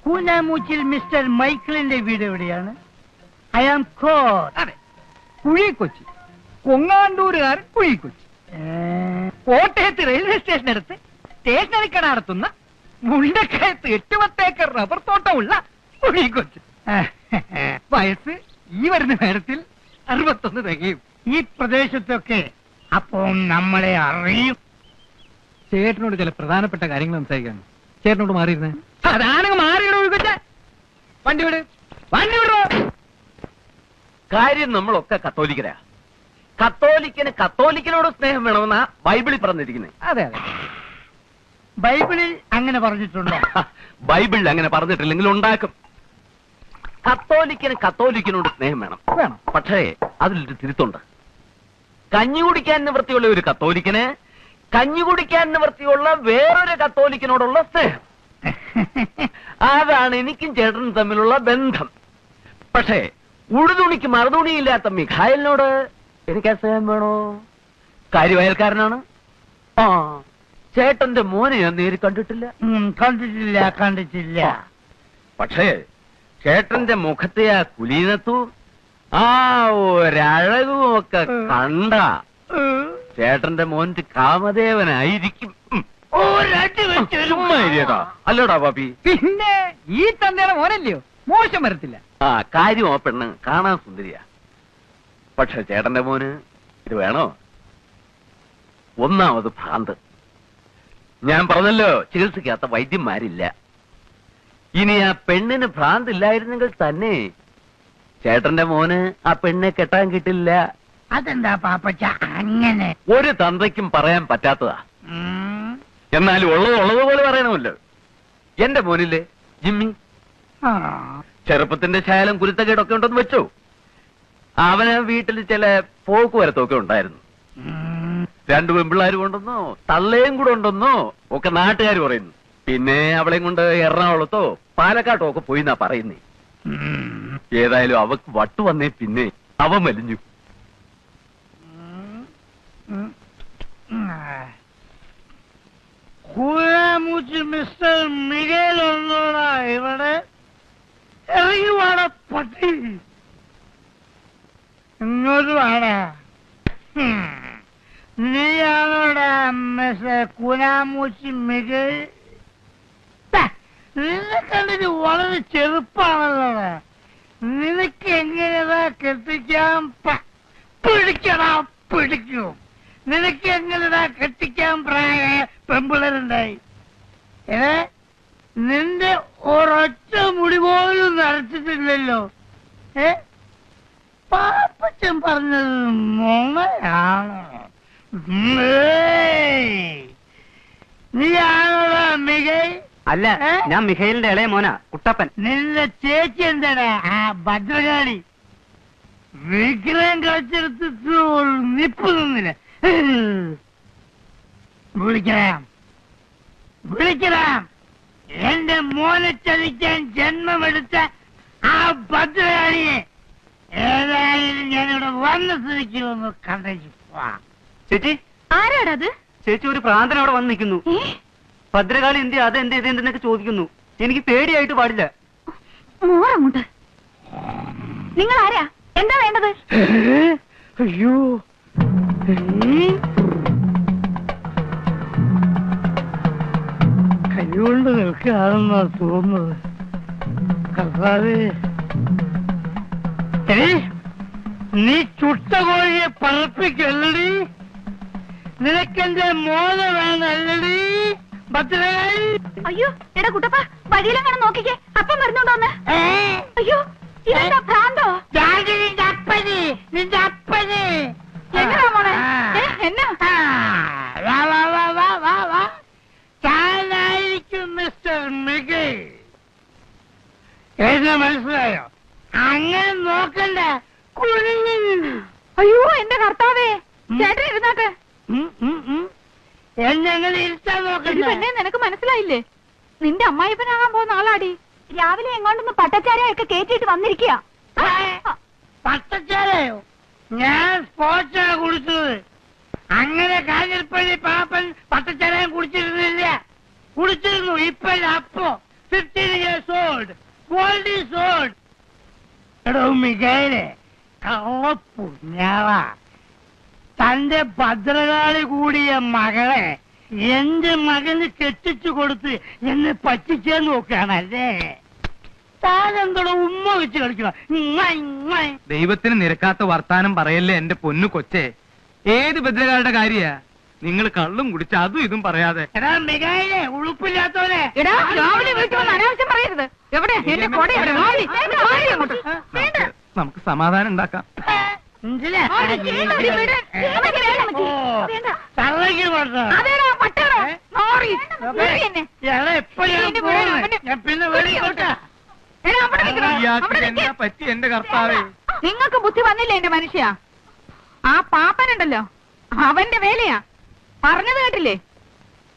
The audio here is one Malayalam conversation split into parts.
കൂനാമൂച്ചിൽ മിസ്റ്റർ മൈക്കിളിന്റെ വീട് എവിടെയാണ്? ഐ ആം അതെ, കുഴിക്കൊച്ചി. കൊങ്ങാണ്ടൂരുകാരൻ കുഴിക്കൊച്ചി. കോട്ടയത്ത് റെയിൽവേ സ്റ്റേഷനടുത്ത് സ്റ്റേഷനറി കട നടത്തുന്ന മുണ്ടക്കയത്ത് 8-10 ഏക്കർ റബ്ബർ തോട്ടമുള്ള കുഴിക്കൊച്ചി. വയസ്സ് ഈ വരുന്ന നേരത്തിൽ 61 തികയും. ഈ പ്രദേശത്തൊക്കെ അപ്പോ നമ്മളെ അറിയും. ചേട്ടനോട് ചില പ്രധാനപ്പെട്ട കാര്യങ്ങൾ സംസാരിക്കാണ്. ചേട്ടനോട് മാറിയിരുന്നേ. അതാണെങ്കിൽ മാറിയിടോ കൊച്ച. വണ്ടി വിട്, വണ്ടി വിടോ. കാര്യം നമ്മളൊക്കെ കത്തോലിക്കരാ. കത്തോലിക്കനോട് സ്നേഹം വേണമെന്നാ ബൈബിളിൽ പറഞ്ഞിരിക്കുന്നത്. അതെ അതെ, ബൈബിളിൽ അങ്ങനെ പറഞ്ഞിട്ടുണ്ടോ? ബൈബിളിൽ അങ്ങനെ പറഞ്ഞിട്ടില്ലെങ്കിൽ ഉണ്ടാക്കും. കത്തോലിക്കനോട് സ്നേഹം വേണം. പക്ഷേ അതിലൊരു തിരുത്തുണ്ട്. കഞ്ഞി കുടിക്കാൻ നിവൃത്തിയുള്ള ഒരു കത്തോലിക്കന് കഞ്ഞി കുടിക്കാൻ നിവൃത്തിയുള്ള വേറൊരു കത്തോലിക്കനോടുള്ള സ്നേഹം. അതാണ് എനിക്കും ചേട്ടനും തമ്മിലുള്ള ബന്ധം. പക്ഷേ ഉടുതുണിക്ക് മറുതുണിയില്ലാത്ത മിഖായലിനോട് എനിക്ക് സ്നേഹം വേണോ? കാര്യവയൽക്കാരനാണ്. ആ, ചേട്ടന്റെ മോനെ ഞാൻ നേരി കണ്ടിട്ടില്ല. കണ്ടിട്ടില്ല. പക്ഷേ ചേട്ടന്റെ മുഖത്തെ ആ കുലീനത്തു ആ ഒരഴകും ഒക്കെ കണ്ട ചേട്ടന്റെ മോന്റെ കാമദേവനായിരിക്കും. അല്ലടാ പാപ്പി, പിന്നെ ഈ തന്തയുടെ മോനല്ലയോ, മോശം വരത്തില്ല. ആ കാര്യം ആ പെണ്ണ് കാണാൻ സുന്ദരിയാ. പക്ഷെ ചേട്ടന്റെ മോന് ഇത് വേണോ? ഒന്നാമത് ഭ്രാന്ത്. ഞാൻ പറഞ്ഞല്ലോ, ചികിത്സിക്കാത്ത വൈദ്യന്മാരില്ല. ഇനി ആ പെണ്ണിന് ഭ്രാന്തില്ലായിരുന്നെങ്കിൽ തന്നെ ചേട്ടന്റെ മോന് ആ പെണ്ണെ കെട്ടാൻ കിട്ടില്ല. അതെന്താ പാപ്പച്ച അങ്ങനെ? ഒരു തന്തയ്ക്കും പറയാൻ പറ്റാത്തതാ. എന്നാലും ഉള്ളതുപോലെ പറയണമല്ലോ. എന്റെ മോനില്ലേ ജിമ്മി, ചെറുപ്പത്തിന്റെ ശാലം കുരുത്തക്കേടൊക്കെ ഉണ്ടെന്ന് വെച്ചോ. അവന് വീട്ടിൽ ചില പോക്കുവരത്തൊക്കെ ഉണ്ടായിരുന്നു. 2 പെൺപിള്ളാരും ഉണ്ടെന്നോ തള്ളയും കൂടെ ഉണ്ടെന്നോ ഒക്കെ നാട്ടുകാർ പറയുന്നു. പിന്നെ അവളെയും കൊണ്ട് എറണാകുളത്തോ പാലക്കാട്ടോ ഒക്കെ പോയി എന്നാ പറയുന്നേ. ഏതായാലും അവക്ക് വട്ടു വന്നേ പിന്നെ അവൻ വലിഞ്ഞു. മിസ്റ്റർ മിഗേൽ ഒന്നോടാ ഇവിടെ ഇറങ്ങി വാട പട്ടി. ഇങ്ങോട്ട് വാടാ. നീയാണോടാ മിസ്റ്റർ കുനാമൂച്ചി മിഗേൽ? നിന്നെ കണ്ടിട്ട് വളരെ ചെറുപ്പാണല്ലോ. നിനക്ക് എങ്ങനെയാ കെട്ടിക്കാൻ പിടിക്കും? നിനക്ക് എങ്ങനെയാ കെട്ടിക്കാൻ പ്രായ പെമ്പിളരുണ്ടായി? നിന്റെ ഒരൊറ്റ മുടി പോലും നരച്ചിട്ടില്ലല്ലോ. പാപ്പച്ചൻ പറഞ്ഞത് നുണയാണ്. നീയാണോടാ മികൈ? അല്ല, ഞാൻ മിഖേലിന്റെ ഇളയ മോനാ, കുട്ടപ്പൻ. നിന്റെ ചേച്ചി എന്താടാ ആ ഭദ്രകാളി? വിഗ്രഹം കളിച്ചെടുത്തിട്ട് നിപ്പ് നിന്നില്ല. വിളിക്കണം. എന്റെ മോനെ ചതിക്കാൻ ജന്മമെടുത്ത ആ ഭദ്രകാളിയെ ഏതായാലും ഞാനിവിടെ വന്ന സ്ഥിതിക്ക് ഒന്ന് കണ്ടു. ചേച്ചി, ആരാടത്? ചേച്ചി, ഒരു പ്രാന്തൻ അവിടെ വന്ന് നിൽക്കുന്നു. ഭദ്രകാളി എന്ത് അതെന്തെന്നൊക്കെ ചോദിക്കുന്നു. എനിക്ക് പേടിയായിട്ട് പാടില്ല. മോറങ്ങോട്ട്. നിങ്ങൾ ആരാ? എന്താ വേണ്ടത്? അയ്യോ, കൈകൊണ്ട് നിൽക്കുകയാണെന്നാ തോന്നുന്നത്. കർത്താവേ, നീ ചുട്ട കോഴിയെ പറപ്പിക്കല്ലടി. നിനക്കെന്റെ മോന വേണല്ലടി ഭദ്രകാളി. അയ്യോ, എടാ കുട്ടപ്പ, വഴിയിലെങ്ങനെ നോക്കിക്കേ, അപ്പം വരുന്നുണ്ടോന്ന്. അയ്യോ, ഇതെന്താ ഭ്രാന്തോ? നിന്റെ അപ്പന് എങ്ങനാ മോളെ? എന്നാ താനായിരിക്കും മിസ്റ്റർ മിഗേൽ. എന്നെ മനസ്സിലായോ? അങ്ങനെ നോക്കണ്ട. അയ്യോ, എന്റെ കർത്താവേ, ചേട്ടൻ ഇരുന്നാട്ടെ. എന്നെ ഇരുത്താൻ നോക്കണ്ട. നിനക്ക് മനസ്സിലായില്ലേ? നിന്റെ അമ്മായിപ്പനാകാൻ പോകുന്ന ആളാടി. രാവിലെ എങ്ങോട്ടൊന്ന് പട്ടച്ചാരയൊക്കെ കേറ്റിട്ട് വന്നിരിക്കുക. പട്ടച്ചാലയോ? ഞാൻ സ്പോർട്സാണ് കുടിച്ചത്. അങ്ങനെ കാഞ്ഞിരപ്പള്ളി പാപ്പൻ പട്ടച്ചാലയും കുടിച്ചിരുന്നില്ല. കുടിച്ചിരുന്നു, ഇപ്പല്ല. അപ്പോ 15 years old, world is old. എടോ മികയിലെ കള്ളപ്പുണ്യാള, തന്റെ ഭദ്രകാളി കൂടിയ മകളെ എന്റെ മകന് കെട്ടിച്ചു കൊടുത്ത് എന്നെ പറ്റിച്ചേന്ന് നോക്കുകയാണല്ലേ. താനെന്തോടെ ഉമ്മ വെച്ച് കളിക്കണം. ദൈവത്തിന് നിരക്കാത്ത വർത്താനം പറയല്ലേ എന്റെ പൊന്നു കൊച്ചേ. ഏത് ഭദ്രകാളുടെ കാര്യ? നിങ്ങൾ കള്ളും കുടിച്ച് അതും ഇതും പറയാതെ. എടാ മികയിലെ ഉളുപ്പില്ലാത്തവനെ, എടാ രാവിലെ വീട്ടിൽ വന്ന് അനാവശ്യം പറയരുത്. എവിടെ എന്റെ കൊട? നമുക്ക് സമാധാനം ഉണ്ടാക്കാം. തള്ളക്ക് ഞാൻ പിന്നെ വെളിക്കോട്ടെ. ഇയാൾക്ക് എന്താ പറ്റി എന്റെ കർത്താവേ? നിങ്ങൾക്ക് ബുദ്ധി വന്നില്ല എന്റെ മനുഷ്യ. ആ പാപ്പനുണ്ടല്ലോ, അവന്റെ വേലയാ. പറഞ്ഞത് കേട്ടില്ലേ?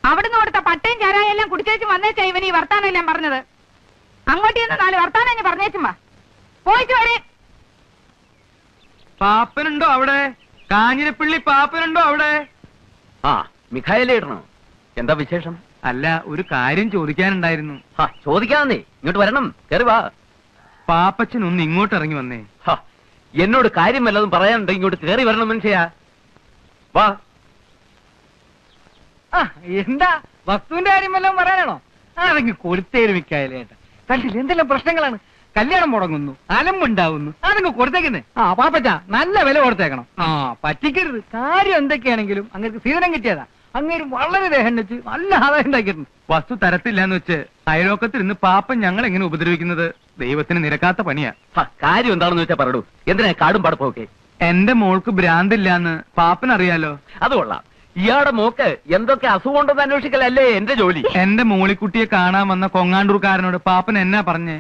അവിടുന്ന് കൊടുത്ത പട്ടയും ചാരായം എല്ലാം കുടിച്ചേച്ച് വന്നേച്ചാ ഇവൻ ഈ വർത്താനം എല്ലാം പറഞ്ഞത്. അങ്ങോട്ട് ചെന്ന് 4 വർത്താനം ഞാൻ പറഞ്ഞേച്ചുമ്പാ പോയിട്ട് വരെ. പാപ്പനുണ്ടോ അവിടെ? കാഞ്ഞിരപ്പള്ളി പാപ്പനുണ്ടോ അവിടെ? ആ, മിഖായലേ ഇടണോ? എന്താ വിശേഷം? അല്ല, ഒരു കാര്യം ചോദിക്കാനുണ്ടായിരുന്നു. ചോദിക്കാന്നേ, ഇങ്ങോട്ട് വരണം, കേറി വാ. പാപ്പച്ചൻ ഒന്ന് ഇങ്ങോട്ട് ഇറങ്ങി വന്നേ. എന്നോട് കാര്യം വല്ലതും പറയാനുണ്ടോ? ഇങ്ങോട്ട് കേറി വരണം മനുഷ്യ. വാ. എന്താ വസ്തുവിന്റെ കാര്യം വല്ലതും പറയാനാണോ? അതെങ്കിൽ കൊടുത്തേര് മിക്കായാലേട്ടാ. കണ്ടില്ല എന്തെല്ലാം പ്രശ്നങ്ങളാണ്. കല്യാണം മുടങ്ങുന്നു, അലമ്പുണ്ടാവുന്നു, അതങ്ങ് കൊടുത്തേക്കുന്നേ. പാപ്പച്ച നല്ല വില കൊടുത്തേക്കണം. പറ്റിക്കരുത്. കാര്യം എന്തൊക്കെയാണെങ്കിലും അങ്ങനെ സീതനം കിട്ടിയതാ. അങ്ങനെ വളരെ ദേഹം വെച്ച് നല്ല ആദായം ഉണ്ടാക്കിയിരുന്നു. വസ്തു തരത്തില്ലാന്ന് വെച്ച് അയലോക്കത്തിൽ നിന്ന് പാപ്പൻ ഞങ്ങൾ എങ്ങനെ ഉപദ്രവിക്കുന്നത് ദൈവത്തിന് നിരക്കാത്ത പണിയാ. കാര്യം എന്താണെന്ന് വെച്ചാ പറയൂ. എന്തിനാ കാടും പടപ്പൊക്കെ? എന്റെ മോൾക്ക് ഭ്രാന്തില്ലാന്ന് പാപ്പൻ അറിയാലോ. അത് കൊള്ളാം. ഇയാളുടെ മോക്ക് എന്തൊക്കെ അസുഖം ഉണ്ടെന്ന് അന്വേഷിക്കലല്ലേ എന്റെ ജോലി. എന്റെ മോളിക്കുട്ടിയെ കാണാൻ വന്ന കൊങ്ങാണ്ടൂർക്കാരനോട് പാപ്പൻ എന്നാ പറഞ്ഞേ?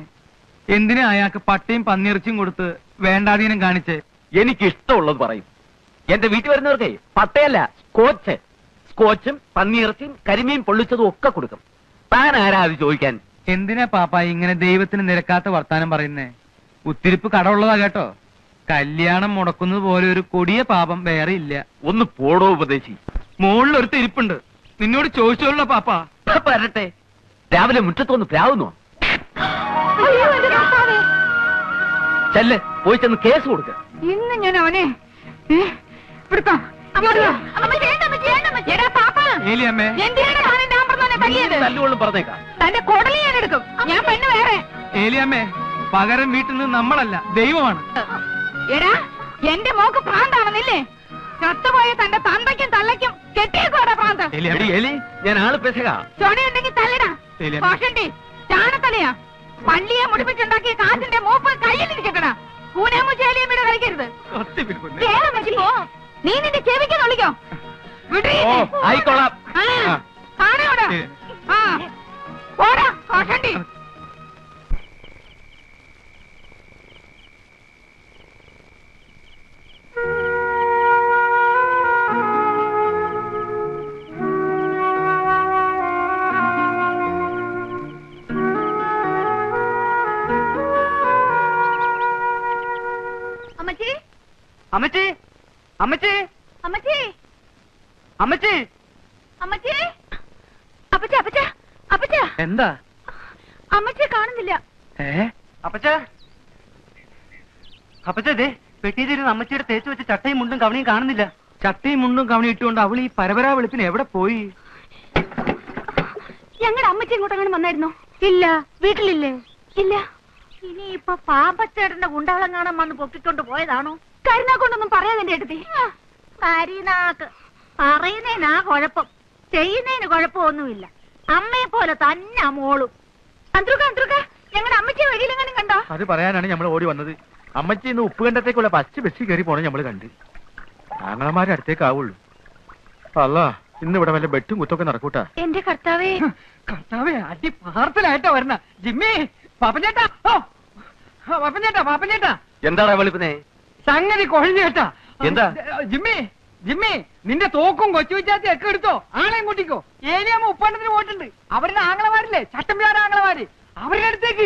എന്തിനാ അയാൾക്ക് പട്ടയും പന്നിയിറച്ചിയും കൊടുത്ത് വേണ്ടാധീനം കാണിച്ച്? എനിക്ക് ഇഷ്ടമുള്ളത് പറയും. എന്റെ വീട്ടിൽ വരുന്നവർക്കേ പട്ടയല്ല, സ്കോച്ചും പന്നിയിറച്ചിയും കരിമീൻ പൊള്ളിച്ചതും ഒക്കെ കൊടുക്കും. താൻ ആരാ അത് ചോദിക്കാൻ? എന്തിനാ പാപ്പ ഇങ്ങനെ ദൈവത്തിന് നിരക്കാത്ത വർത്താനം പറയുന്നേ? ഉത്തിരിപ്പ് കടമുള്ളതാ കേട്ടോ. കല്യാണം മുടക്കുന്നത് പോലെ ഒരു കൊടിയ പാപം വേറെ ഇല്ല. ഒന്ന് പോടോ ഉപദേശി. മുകളിലൊരു തിരിപ്പുണ്ട്, നിന്നോട് ചോദിച്ചോളൂ പാപ്പ. വരട്ടെ. രാവിലെ മുറ്റത്തൊന്ന് പ്രാവുന്നോ? ചെല്ല്, പോയി ചെന്ന് കേസ് കൊടുക്ക. ഇന്ന് ഞാൻ അവനെ ഏലിയമ്മേ, തല്ലുകൊള്ളും പറഞ്ഞേക്കാം. തന്റെ കൊടലി ഞാൻ എടുക്കും. ഞാൻ പെണ്ണ് വേറെ. ഏലിയമ്മേ, പകരം വീട്ടിൽ നിന്ന് നമ്മളല്ല ദൈവമാണ്. എടാ, എന്റെ മോക്ക് ഭ്രാന്താണെന്നില്ലേ? ചത്തുപോയ തന്റെ തന്തയ്ക്കും തള്ളയ്ക്കും കെട്ടിയേക്കോടാ ഭ്രാന്ത്. എലി, ഞാൻ ആള് പെശക. ചൊണയുണ്ടെങ്കിൽ തല്ലടാ. കോഷണ്ടി ചാണത്തലയാ. പള്ളിയെ മുടിപ്പിച്ചുണ്ടാക്കിയ കാറ്റിന്റെ മൂപ്പ് കയ്യിലിരിക്കണ. കൂനേമുച്ചേലിയമ്മയുടെ കളിക്കരുത്. നീ നിന്റെ ചെവിക്ക് കളിക്കോ? ആയിക്കോളാം. കാണോടാ. ഓടാ കോഷണ്ടി. അമ്മച്ചി, അമ്മച്ചി, അമ്മച്ചി, അമ്മച്ചി, അമ്മച്ചി, അമ്മച്ചി, അപ്പച്ച, അപ്പച്ച, അപ്പച്ച. എന്താ? അമ്മച്ചിയെ കാണുന്നില്ല. അപ്പച്ച, അപ്പച്ചേ, പെട്ടിയിലിരുന്ന് അമ്മച്ചിയുടെ തേച്ച് വെച്ച ചട്ടയും മുണ്ടും കവണിയും കാണുന്നില്ല. ചട്ടയും മുണ്ടും കവണി ഇട്ടുകൊണ്ട് അവൾ ഈ പരപരാ വെളുപ്പിന് എവിടെ പോയി? ഞങ്ങളുടെ അമ്മച്ചി ഇങ്ങോട്ടങ്ങനെ വന്നായിരുന്നോ? ഇല്ല. വീട്ടിലില്ലേ? ഇല്ല. ഇനിയിപ്പൊ പാപ്പച്ചേട്ടന്റെ ഗുണ്ടാളം കാണാൻ വന്ന് പൊക്കിക്കൊണ്ട് പോയതാണോ? കരുനാക്കൊണ്ടൊന്നും പറയാതെ എന്റെ അടുത്ത്. കരിനാക്ക് പറയുന്നതിനാ കുഴപ്പം, ചെയ്യുന്നതിന് കുഴപ്പമൊന്നുമില്ല. അമ്മയെ പോലെ തന്നെ മോളും. ഞങ്ങളുടെ അമ്മച്ചിയെ വഴിയിലെങ്ങനെ കണ്ടോ? അത് പറയാനാണ് നമ്മൾ ഓടി വന്നത്. അമ്മച്ചി ഇന്ന് ഉപ്പുകണ്ടത്തേക്കുള്ള പച്ച ബസ്സിൽ കയറി പോണ നമ്മൾ കണ്ട്. ആങ്ങളമാരുടെ അടുത്തേക്കാവുള്ളൂ. അല്ല, ഇന്ന് ഇവിടെ വല്ല ബെട്ടും കുത്തൊക്കെ നടക്കൂട്ടാ. എന്റെ കർത്താവേ, കർത്താവേ, അടി പാർസലായിട്ടാ വരണ. ജിമ്മി, പാപ്പഞ്ചേട്ടാ, പാപ്പഞ്ചേട്ടാ, പാപ്പഞ്ചേട്ടാ. എന്താടാ വെളുപ്പിനെ? സംഗതി കൊഴിഞ്ഞേട്ടാ. എന്താ? ജിമ്മി, ജിമ്മി, നിന്റെ തോക്കും കൊച്ചു വിച്ചാത്തി ഒക്കെ എടുത്തോ. ആളെയും കൂട്ടിക്കോ. ഏലിയാമ്മ ഉപ്പണ്ടത്തിന് പോയിട്ടുണ്ട്. അവരുടെ ആങ്ങളമാരില്ലേ, ചട്ടമ്പ്യാര ആങ്ങളമാര്, അവരുടെ അടുത്തേക്ക്